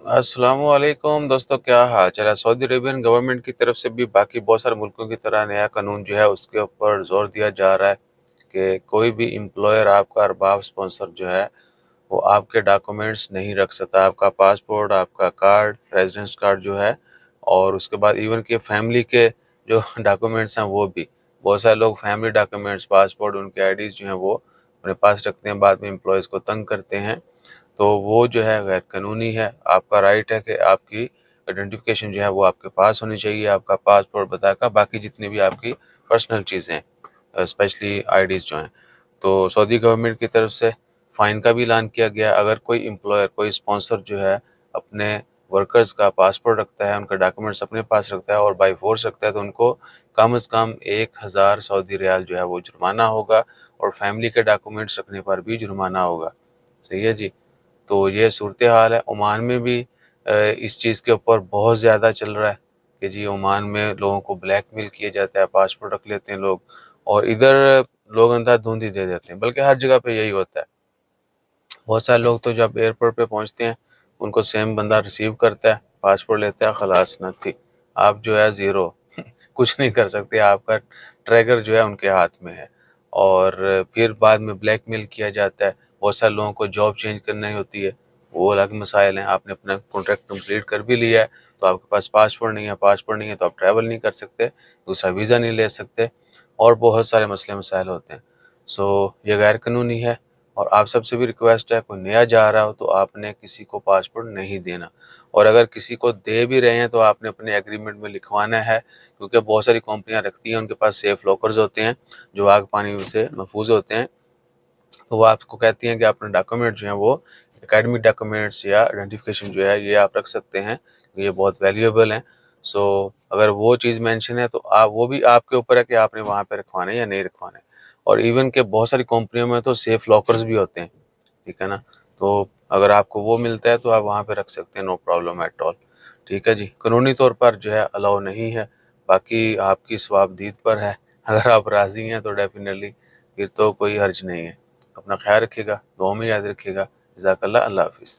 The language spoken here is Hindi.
अस्सलामुअलैकुम दोस्तों, क्या हाल चाल है। सऊदी अरेबियन गवर्नमेंट की तरफ से भी बाकी बहुत सारे मुल्कों की तरह नया कानून जो है उसके ऊपर जोर दिया जा रहा है कि कोई भी एम्प्लॉयर आपका अरबाब स्पॉन्सर जो है वो आपके डॉक्यूमेंट्स नहीं रख सकता। आपका पासपोर्ट, आपका कार्ड, रेजिडेंस कार्ड जो है, और उसके बाद इवन के फैमिली के जो डॉक्यूमेंट्स हैं वो भी। बहुत सारे लोग फैमिली डॉक्यूमेंट्स, पासपोर्ट, उनके आईडीज़ जो हैं वो अपने पास रखते हैं, बाद में एम्प्लॉयज़ को तंग करते हैं। तो वो जो है गैर कानूनी है। आपका राइट है कि आपकी आइडेंटिफिकेशन जो है वो आपके पास होनी चाहिए, आपका पासपोर्ट बताकर, बाकी जितनी भी आपकी पर्सनल चीज़ें हैं, स्पेशली आईडीज़ जो हैं। तो सऊदी गवर्नमेंट की तरफ से फ़ाइन का भी ऐलान किया गया। अगर कोई एम्प्लॉयर, कोई स्पॉन्सर जो है अपने वर्कर्स का पासपोर्ट रखता है, उनका डॉक्यूमेंट्स अपने पास रखता है और बाई फोर्स रखता है, तो उनको कम से कम 1000 सऊदी रियाल जो है वो जुर्माना होगा, और फैमिली के डॉक्यूमेंट्स रखने पर भी जुर्माना होगा। सही है जी। तो ये सूरत हाल है। ओमान में भी इस चीज़ के ऊपर बहुत ज़्यादा चल रहा है कि जी ओमान में लोगों को ब्लैकमेल किया जाता है, पासपोर्ट रख लेते हैं लोग, और इधर लोग अंधाधुंध ही दे देते हैं, बल्कि हर जगह पे यही होता है। बहुत सारे लोग तो जब एयरपोर्ट पे पहुंचते हैं, उनको सेम बंदा रिसीव करता है, पासपोर्ट लेता है, खलास नथी, आप जो है ज़ीरो कुछ नहीं कर सकते, आपका ट्रैकर जो है उनके हाथ में है। और फिर बाद में ब्लैकमेल किया जाता है। बहुत सारे लोगों को जॉब चेंज करनी होती है, वो अलग मसाइल हैं। आपने अपना कॉन्ट्रैक्ट कंप्लीट कर भी लिया है, तो आपके पास पासपोर्ट नहीं है, पासपोर्ट नहीं है तो आप ट्रैवल नहीं कर सकते, दूसरा वीज़ा नहीं ले सकते, और बहुत सारे मसले मसाइल होते हैं। सो ये गैर कानूनी है। और आप सबसे भी रिक्वेस्ट है, कोई नया जा रहा हो तो आपने किसी को पासपोर्ट नहीं देना, और अगर किसी को दे भी रहे हैं तो आपने अपने एग्रीमेंट में लिखवाना है, क्योंकि बहुत सारी कंपनियां रखती हैं, उनके पास सेफ लॉकर्स होते हैं जो आग पानी से महफूज होते हैं। तो वो आपको कहती हैं कि अपने डॉक्यूमेंट जो हैं वो एकेडमिक डॉक्यूमेंट्स या आइडेंटिफिकेशन जो है ये आप रख सकते हैं, ये बहुत वैल्यूएबल हैं। सो अगर वो चीज़ मेंशन है तो आप, वो भी आपके ऊपर है कि आपने वहाँ पे रखवाना है या नहीं रखवाना है। और इवन के बहुत सारी कंपनियों में तो सेफ लॉकर्स भी होते हैं, ठीक है ना। तो अगर आपको वो मिलता है तो आप वहाँ पे रख सकते हैं, नो प्रॉब्लम एट ऑल। ठीक है जी। कानूनी तौर पर जो है अलाउ नहीं है, बाकी आपकी स्वाबदीद पर है। अगर आप राज़ी हैं तो डेफिनेटली फिर तो कोई हर्ज नहीं है। अपना ख्याल रखिएगा, दुआ में याद रखिएगा। जज़ाकल्लाह। अल्लाह हाफ़िज़।